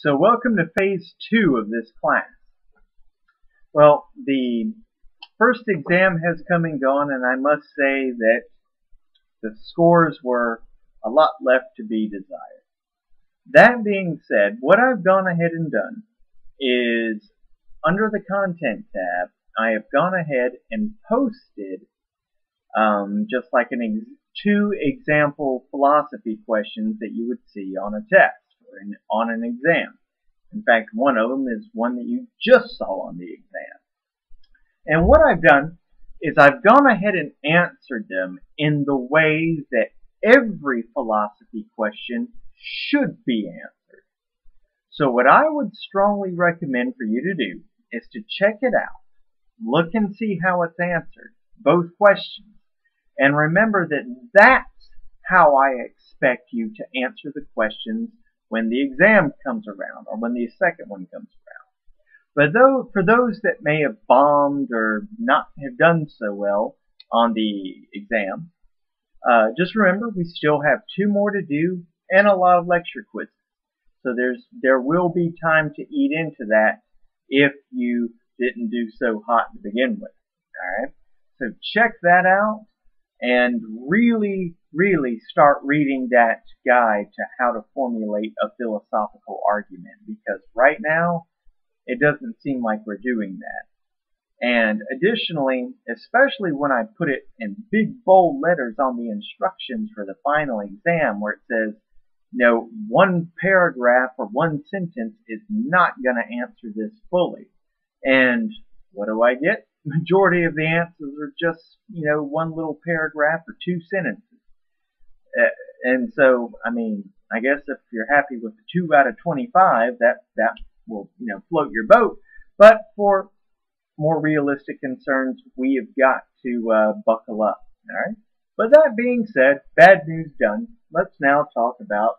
So welcome to phase 2 of this class. Well, the first exam has come and gone, and I must say that the scores were a lot left to be desired. That being said, what I've gone ahead and done is, under the Content tab, I have gone ahead and posted just like two example philosophy questions that you would see on a test or on an exam. In fact, one of them is one that you just saw on the exam. And what I've done is I've gone ahead and answered them in the way that every philosophy question should be answered. So what I would strongly recommend for you to do is to check it out, look and see how it's answered, both questions, and remember that that's how I expect you to answer the questions when the exam comes around, or when the second one comes around. But for those that may have bombed or not have done so well on the exam, just remember we still have 2 more to do and a lot of lecture quizzes. So there will be time to eat into that if you didn't do so hot to begin with. Alright? So check that out and really start reading that guide to how to formulate a philosophical argument, because right now it doesn't seem like we're doing that. And additionally, especially when I put it in big bold letters on the instructions for the final exam where it says, one paragraph or one sentence is not going to answer this fully. And what do I get? Majority of the answers are just, one little paragraph or 2 sentences. And so, I guess if you're happy with the 2 out of 25, that will, float your boat. But for more realistic concerns, we have got to buckle up. All right. But that being said, bad news done. Let's now talk about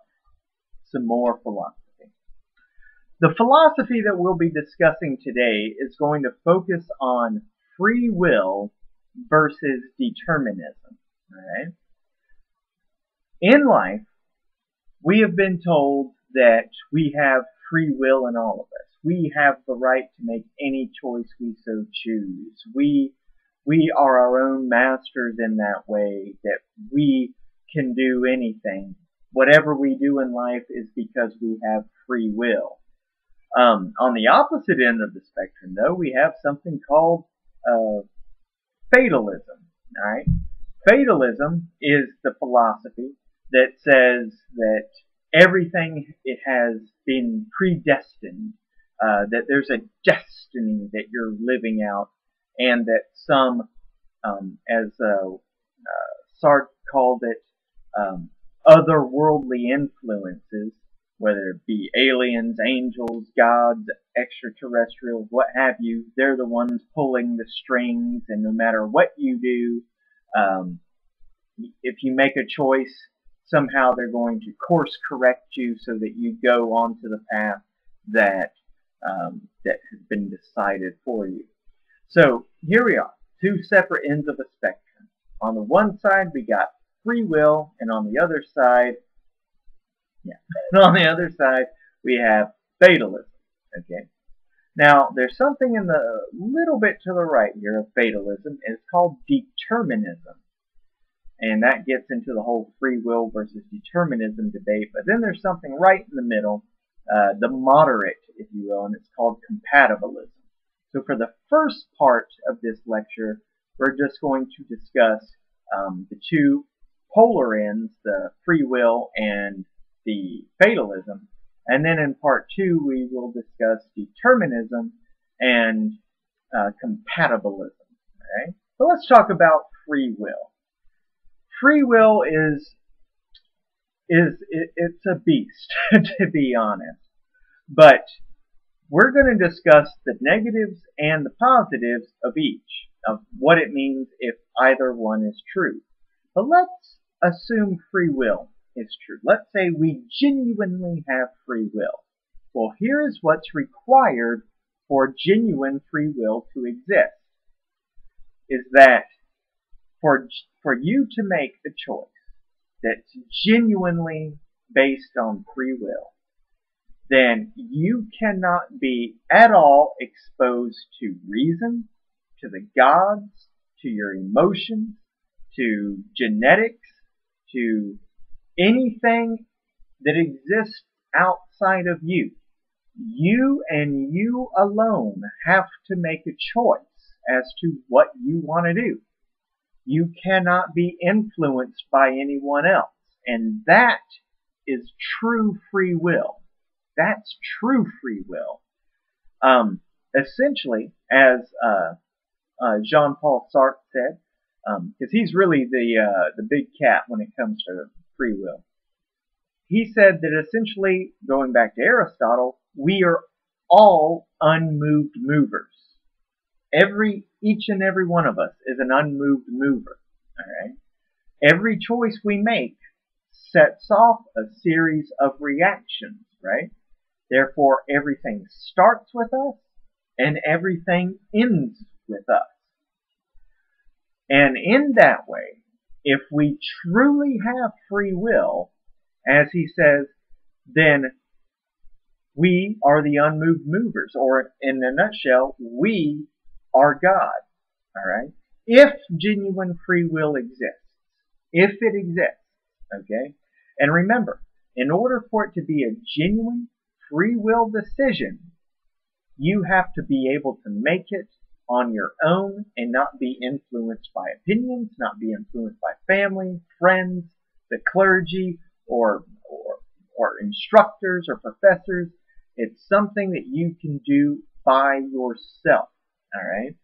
some more philosophy. The philosophy that we'll be discussing today is going to focus on free will versus determinism. All right. In life, we have been told that we have free will in all of us. We have the right to make any choice we so choose. We are our own masters in that way, that we can do anything. Whatever we do in life is because we have free will. On the opposite end of the spectrum, though, we have something called fatalism. All right? Fatalism is the philosophy that says that everything it has been predestined, that there's a destiny that you're living out, and that some, as Sartre called it, otherworldly influences, whether it be aliens, angels, gods, extraterrestrials, what have you, they're the ones pulling the strings, and no matter what you do, if you make a choice, somehow they're going to course correct you so that you go onto the path that has been decided for you. So here we are, 2 separate ends of the spectrum. On the one side we got free will, and on the other side, we have fatalism. Okay. Now there's something in the little bit to the right here of fatalism, and it's called determinism. And that gets into the whole free will versus determinism debate. But then there's something right in the middle, the moderate, if you will, and it's called compatibilism. So for the first part of this lecture, we're just going to discuss the 2 polar ends, the free will and the fatalism. And then in part 2, we will discuss determinism and compatibilism. Okay? So let's talk about free will. Free will it's a beast, to be honest. But we're going to discuss the negatives and the positives of each, of what it means if either one is true. But let's assume free will is true. Let's say we genuinely have free will. Well, here's what's required for genuine free will to exist. Is that for you to make a choice that's genuinely based on free will, then you cannot be at all exposed to reason, to the gods, to your emotions, to genetics, to anything that exists outside of you. You and you alone have to make a choice as to what you want to do. You cannot be influenced by anyone else. And that is true free will. That's true free will. Essentially, as Jean-Paul Sartre said, because he's really the big cat when it comes to free will. He said that essentially, going back to Aristotle, we are all unmoved movers. Each and every one of us is an unmoved mover. All right. Every choice we make sets off a series of reactions, right? Therefore, everything starts with us and everything ends with us. And in that way, if we truly have free will, as he says, then we are the unmoved movers, or in a nutshell, we are God. All right? If genuine free will exists, if it exists, okay? And remember, in order for it to be a genuine free will decision, you have to be able to make it on your own and not be influenced by opinions, not be influenced by family, friends, the clergy, or instructors or professors. It's something that you can do by yourself. All right?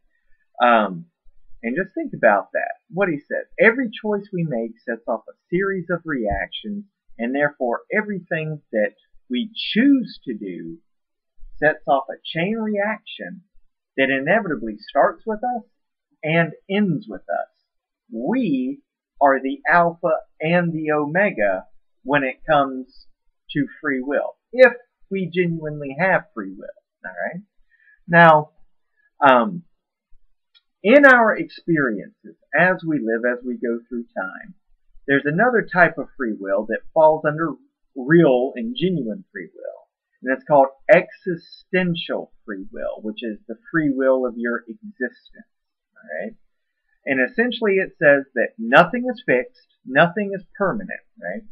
And just think about that. What he says, every choice we make sets off a series of reactions, and therefore everything that we choose to do sets off a chain reaction that inevitably starts with us and ends with us. We are the alpha and the omega when it comes to free will, if we genuinely have free will. All right? Now, in our experiences, as we live, as we go through time, there's another type of free will that falls under real and genuine free will. And it's called existential free will, which is the free will of your existence. All right? And essentially it says that nothing is fixed, nothing is permanent, right?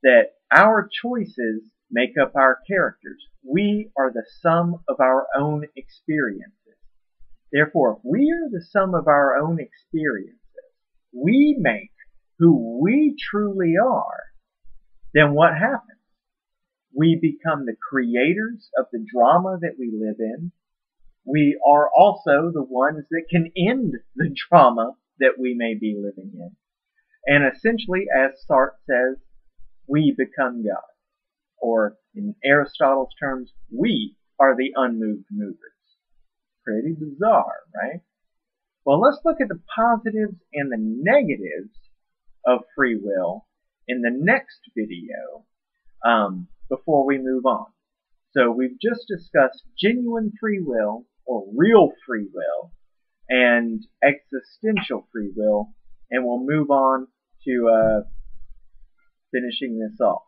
That our choices make up our characters. We are the sum of our own experiences. Therefore, if we are the sum of our own experiences, we make who we truly are, then what happens? We become the creators of the drama that we live in. We are also the ones that can end the drama that we may be living in. And essentially, as Sartre says, we become God. Or in Aristotle's terms, we are the unmoved movers. Pretty bizarre, right? Well, let's look at the positives and the negatives of free will in the next video before we move on. So we've just discussed genuine free will, or real free will, and existential free will, and we'll move on to finishing this off.